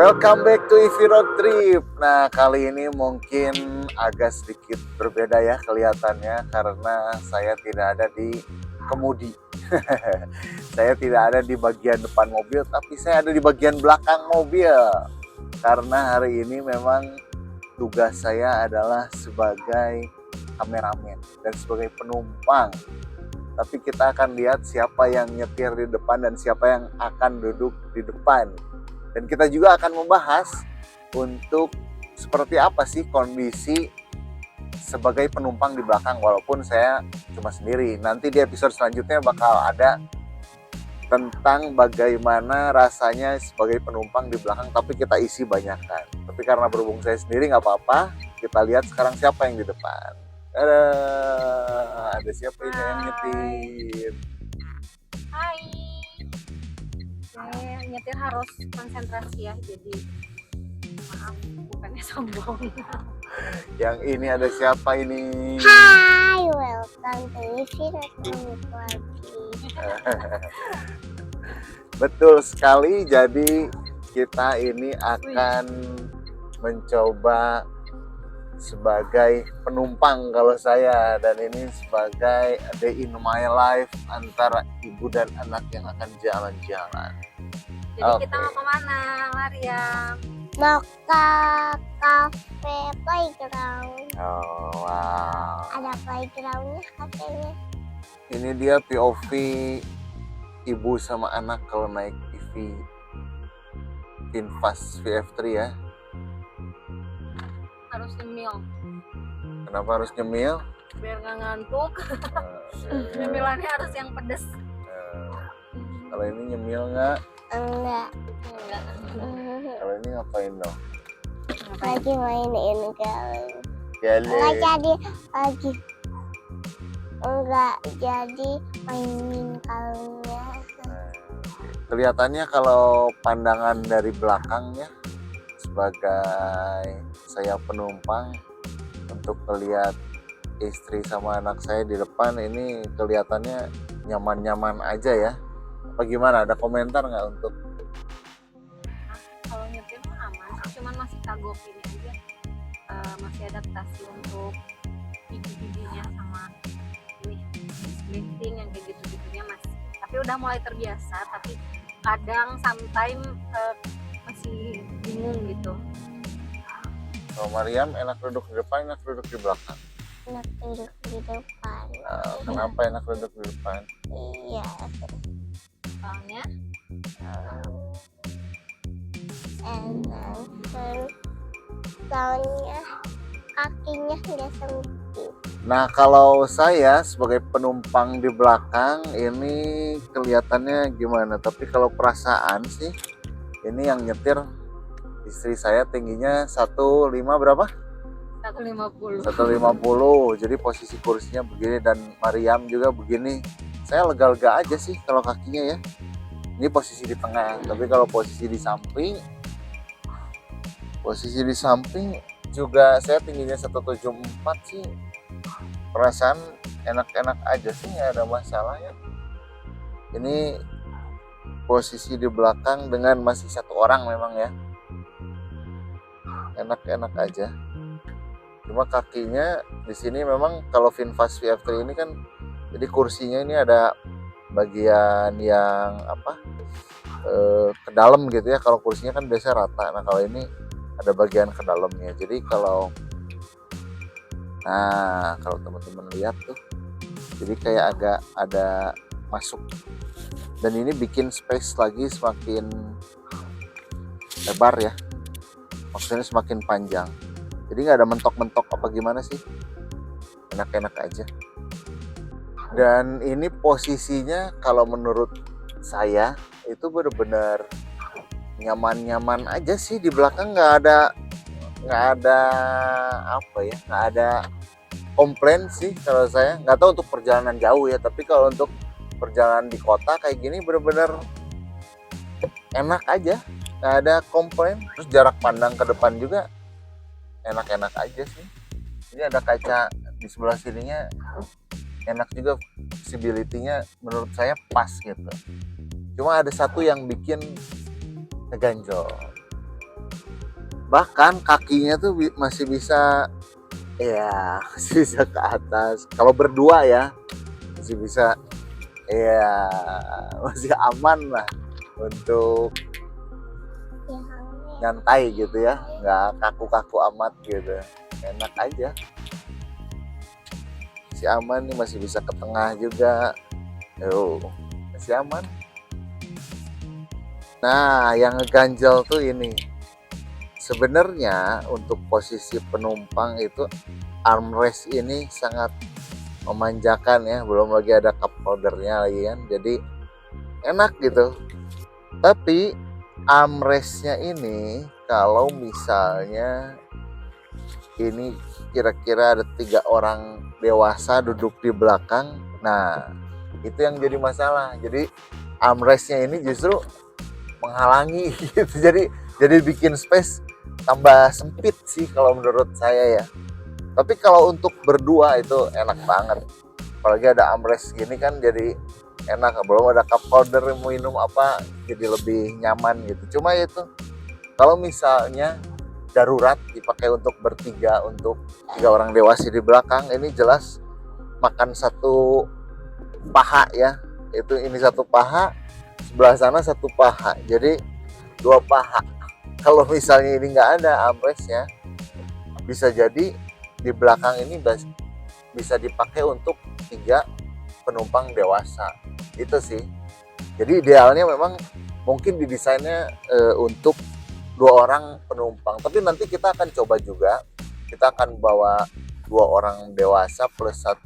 Welcome back to Ivi Road Trip. Nah, kali ini mungkin agak sedikit berbeda ya kelihatannya karena saya tidak ada di kemudi. Saya tidak ada di bagian depan mobil, tapi saya ada di bagian belakang mobil. Karena hari ini memang tugas saya adalah sebagai kameramen dan sebagai penumpang. Tapi kita akan lihat siapa yang nyetir di depan dan siapa yang akan duduk di depan. Dan kita juga akan membahas untuk seperti apa sih kondisi sebagai penumpang di belakang walaupun saya cuma sendiri. Nanti di episode selanjutnya bakal ada tentang bagaimana rasanya sebagai penumpang di belakang, tapi kita isi banyakan. Tapi karena berhubung saya sendiri nggak apa-apa, kita lihat sekarang siapa yang di depan. Ada siapa ini yang nyetir? Hai. Nyetir harus konsentrasi ya, jadi maaf bukannya sombong. Yang ini ada siapa ini? Hai, welcome to Ivi Road Trip lagi. Betul sekali, jadi kita ini akan mencoba sebagai penumpang kalau saya, dan ini sebagai day in my life antara ibu dan anak yang akan jalan-jalan. Jadi Oke. kita mau kemana, Mariam? Mau ke cafe playground. Oh, wow. Ada playgroundnya katanya. Ini dia POV ibu sama anak kalau naik EV VinFast VF3 ya. Harus nyemil Kenapa harus nyemil? biar nggak ngantuk. Eh, Nyemilannya harus yang pedes. Kalau ini nyemil nggak? Enggak. Kalau ini ngapain dong? Lagi mainin kali. Jale. Enggak jadi lagi. Enggak jadi mainin kalungnya. Kelihatannya kalau pandangan dari belakangnya sebagai saya penumpang untuk melihat istri sama anak saya di depan ini kelihatannya nyaman-nyaman aja ya. Apa gimana? Ada komentar nggak untuk? Kalau nyetir mah aman, cuman masih kagok ini aja. Masih adaptasi untuk gigi-giginya sama ini lifting yang kayak gitu-gitunya masih. Tapi udah mulai terbiasa, tapi kadang sometimes masih bingung gitu. Kalau Mariam enak duduk di depan, enak duduk di belakang. Enak duduk di depan. Kenapa enak duduk di depan? Iya. Soalnya Enak. Terus soalnya kakinya nggak sempit. Nah, kalau saya sebagai penumpang di belakang ini kelihatannya gimana? Tapi kalau perasaan sih, ini yang nyetir istri saya tingginya 1,5 berapa? 150. 150. Jadi posisi kursinya begini dan Mariam juga begini. Saya lega-lega aja sih kalau kakinya ya. Ini posisi di tengah, tapi kalau posisi di samping juga saya tingginya 174 sih. Perasaan enak-enak aja sih, nggak ada masalah ya. Ini posisi di belakang dengan masih satu orang memang ya. Enak-enak aja. Cuma kakinya di sini memang kalau VinFast VF3 ini kan jadi kursinya ini ada bagian yang ke dalam gitu ya. Kalau kursinya kan biasa rata. Nah, kalau ini ada bagian ke dalamnya. Jadi kalau teman-teman lihat tuh, jadi kayak agak ada masuk. Dan ini bikin space lagi semakin lebar ya. Maksudnya semakin panjang. Jadi nggak ada mentok-mentok apa gimana sih. Enak-enak aja. Dan ini posisinya kalau menurut saya itu benar-benar nyaman-nyaman aja sih di belakang. nggak ada komplain sih kalau saya. Nggak tahu untuk perjalanan jauh ya, tapi kalau untuk perjalanan di kota kayak gini benar-benar enak aja, nggak ada komplain. Terus jarak pandang ke depan juga enak-enak aja sih. Ini ada kaca di sebelah sininya, enak juga, visibility-nya menurut saya pas gitu. Cuma ada satu yang bikin ngeganjol. Bahkan kakinya tuh masih bisa, ya masih bisa ke atas. Kalau berdua ya masih bisa, ya masih aman lah untuk Ya, nyantai gitu ya, nggak kaku-kaku amat gitu, enak aja, masih aman nih, masih bisa ke tengah juga. Masih aman. Nah, yang ngeganjel tuh ini. Sebenarnya untuk posisi penumpang itu armrest ini sangat memanjakan ya, belum lagi ada cup holdernya lagi kan. Jadi enak gitu. Tapi armrestnya ini kalau misalnya ini kira-kira ada 3 orang dewasa duduk di belakang, nah itu yang jadi masalah. Jadi armrestnya ini justru menghalangi gitu. Jadi bikin space tambah sempit sih kalau menurut saya ya. Tapi kalau untuk berdua itu enak banget. Apalagi ada armrest gini kan jadi enak. Belum ada cup holder, mau minum apa jadi lebih nyaman gitu. Cuma itu kalau misalnya darurat dipakai untuk bertiga, untuk 3 orang dewasa di belakang, ini jelas makan satu paha ya. Itu ini satu paha, sebelah sana satu paha. Jadi 2 paha. Kalau misalnya ini nggak ada armrestnya, bisa jadi di belakang ini bisa dipakai untuk 3 penumpang dewasa. Itu sih. Jadi idealnya memang mungkin didesainnya untuk 2 orang penumpang. Tapi nanti kita akan coba juga. Kita akan bawa 2 orang dewasa plus 1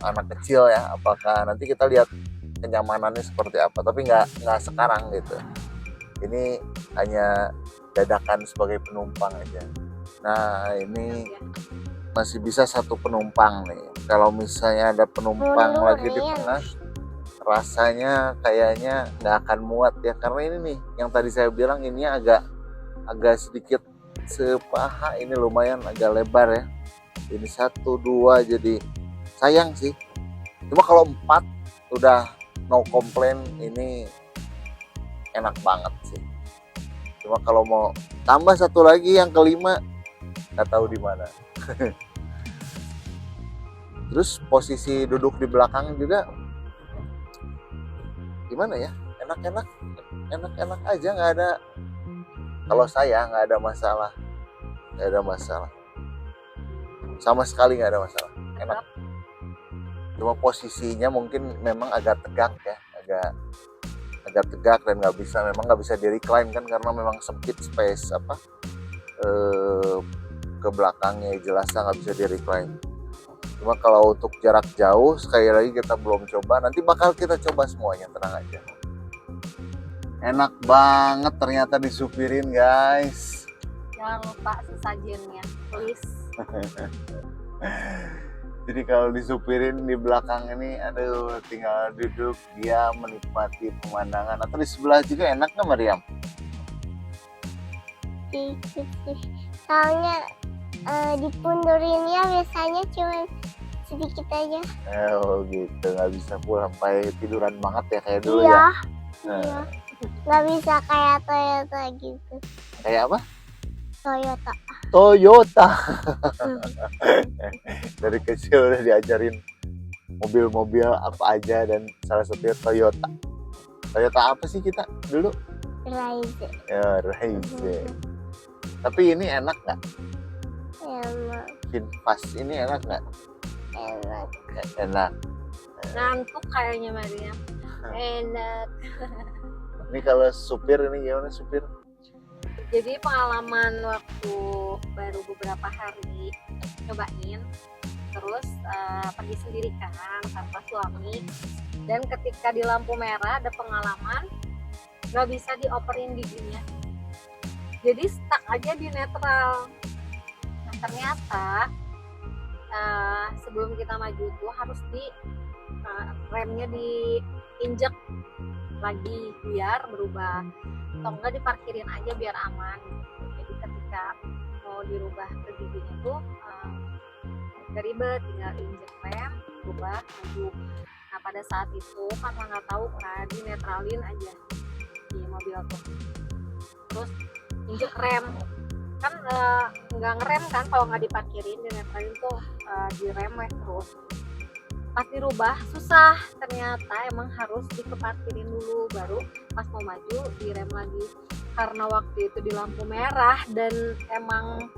anak kecil ya. Apakah nanti kita lihat kenyamanannya seperti apa. Tapi nggak sekarang gitu. Ini hanya dadakan sebagai penumpang aja. Nah, ini masih bisa 1 penumpang nih. Kalau misalnya ada penumpang lagi di tengah, rasanya kayaknya nggak akan muat ya, karena ini nih yang tadi saya bilang, ini agak sedikit sepaha, ini lumayan agak lebar ya. Ini 1, 2, jadi sayang sih. Cuma kalau 4 udah no complain, ini enak banget sih. Cuma kalau mau tambah 1 lagi yang kelima, nggak tahu di mana. Terus posisi duduk di belakang juga gimana ya, enak aja, nggak ada, kalau saya nggak ada masalah, sama sekali nggak ada masalah, enak. Cuma posisinya mungkin memang agak tegak ya, agak tegak dan nggak bisa di recline kan, karena memang sempit space ke belakangnya, jelasnya nggak bisa di recline. Cuma kalau untuk jarak jauh, sekali lagi kita belum coba, nanti bakal kita coba semuanya, tenang aja. Enak banget ternyata disupirin guys. Jangan lupa sesajennya, please. Jadi kalau disupirin di belakang ini, aduh, tinggal duduk dia menikmati pemandangan. Atau di sebelah juga enak nggak, Mariam? Sedikit sih. Soalnya dipundurinnya biasanya cuma sedikit aja. Oh gitu, nggak bisa pulang sampai tiduran banget ya kayak dulu Iya. ya. Iya. Nggak bisa kayak Toyota gitu. Kayak apa? Toyota. Dari kecil udah diajarin mobil-mobil apa aja, dan salah satunya Toyota. Toyota apa sih kita dulu? Raize. Ya, Raize. Tapi ini enak nggak? Enak. VinFast ini enak nggak? Enak. Enak. Ngantuk kayaknya Mariam. Enak. Ini kalau supir ini gimana supir? Jadi pengalaman waktu baru beberapa hari cobain, terus pergi sendiri kan tanpa suami, dan ketika di lampu merah ada pengalaman nggak bisa dioperin giginya, jadi stuck aja di netral. Nah ternyata sebelum kita maju tuh harus di remnya diinjek lagi biar berubah, atau enggak diparkirin aja biar aman. Jadi ketika mau dirubah ke giginya tuh gak ribet, tinggal injek rem, berubah, maju. Nah pada saat itu karena nggak tahu kan, dinetralin aja di mobil tuh, terus injek rem, kan nggak ngerem kan kalau nggak diparkirin, dinetralin tuh direm terus. Pas dirubah susah, ternyata emang harus dikeparkirin dulu baru pas mau maju direm lagi. Karena waktu itu di lampu merah dan emang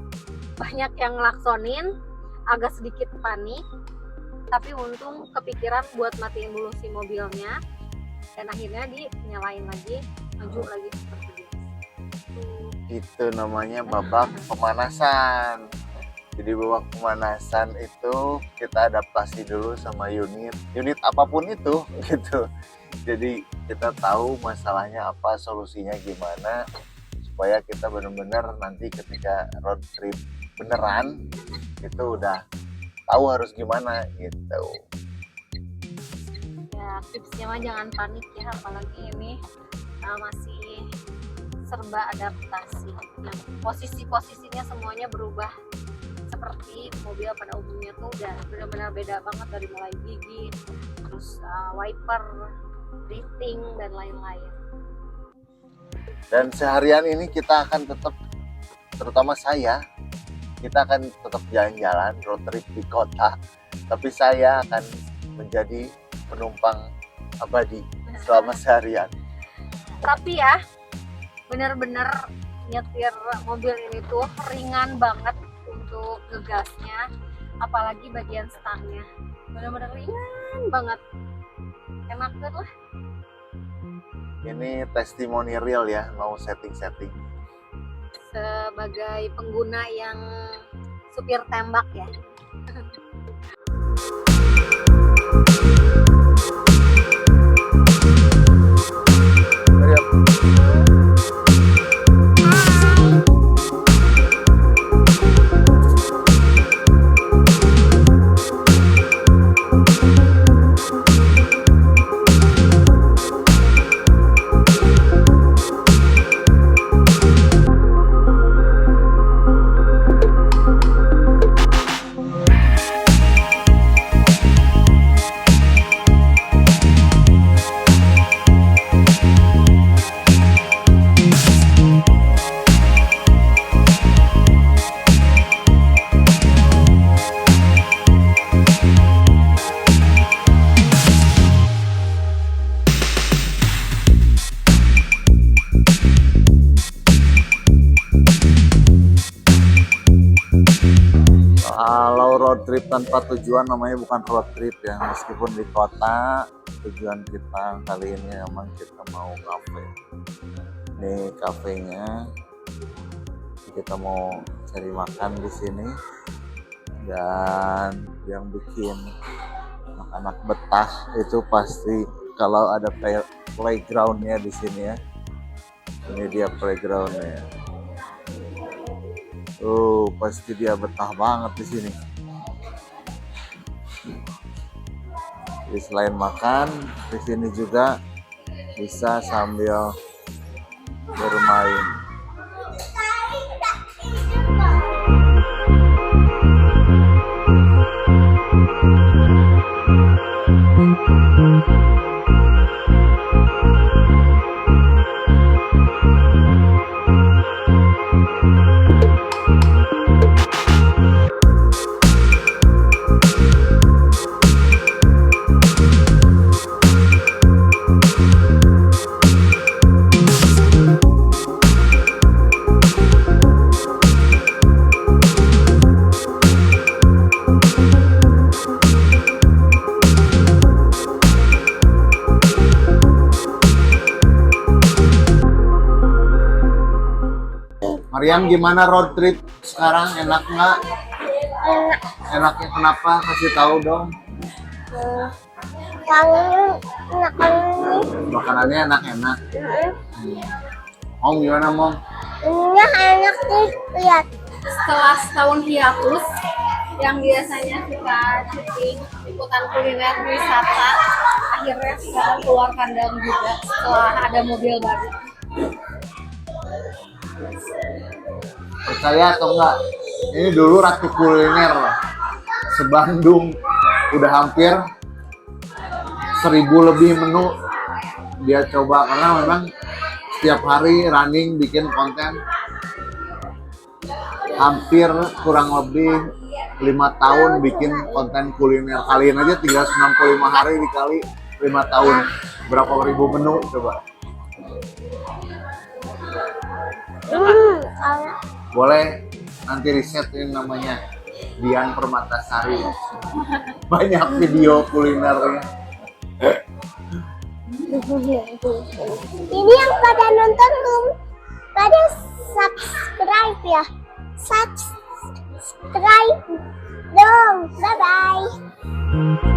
banyak yang ngelaksonin, agak sedikit panik, tapi untung kepikiran buat matiin dulu si mobilnya dan akhirnya dinyalain lagi, maju lagi seperti biasa. Itu namanya babak pemanasan. Jadi babak pemanasan itu kita adaptasi dulu sama unit apapun itu gitu. Jadi kita tahu masalahnya apa, solusinya gimana supaya kita benar-benar nanti ketika road trip beneran itu udah tahu harus gimana gitu. Ya tipsnya mah jangan panik ya, apalagi ini masih serba adaptasi. Yang posisinya semuanya berubah. Seperti mobil pada umumnya tuh udah benar-benar beda banget dari mulai gigi, terus wiper, drifting dan lain-lain. Dan seharian ini kita akan tetap, terutama saya, kita akan tetap jalan-jalan road trip di kota, tapi saya akan menjadi penumpang abadi selama seharian. Tapi ya benar-benar nyetir mobil ini tuh ringan banget untuk ngegasnya, apalagi bagian stangnya benar-benar ringan banget, enak banget lah. Ini testimoni real ya, mau setting-setting. Sebagai pengguna yang supir tembak ya. Kalau road trip tanpa tujuan namanya bukan road trip ya, meskipun di kota. Tujuan kita kali ini memang kita mau kafe. Ini kafenya, kita mau cari makan di sini. Dan yang bikin anak-anak betah itu pasti kalau ada playgroundnya di sini ya. Ini dia playgroundnya. Pasti dia betah banget di sini. Jadi selain makan, di sini juga bisa sambil bermain. Mariam, gimana road trip sekarang? Enak nggak? Enak. Enaknya kenapa? Kasih tahu dong. Makanannya enak-enak. Mom gimana Mom? Ini enak sih, lihat. Setelah setahun hiatus yang biasanya kita syuting liputan kuliner wisata, akhirnya sekarang keluar kandang juga setelah ada mobil baru. Percaya atau enggak? Ini dulu ratu kuliner lah. Se-Bandung udah hampir 1000 lebih menu dia coba, karena memang setiap hari running bikin konten. hampir kurang lebih 5 tahun bikin konten kuliner. Kalian aja 365 hari dikali 5 tahun. Berapa ribu menu coba? Boleh nanti riset ini namanya Dian Permatasari. Banyak video kulinernya. Ini yang pada nonton belum pada subscribe ya. Subscribe dong. Bye bye.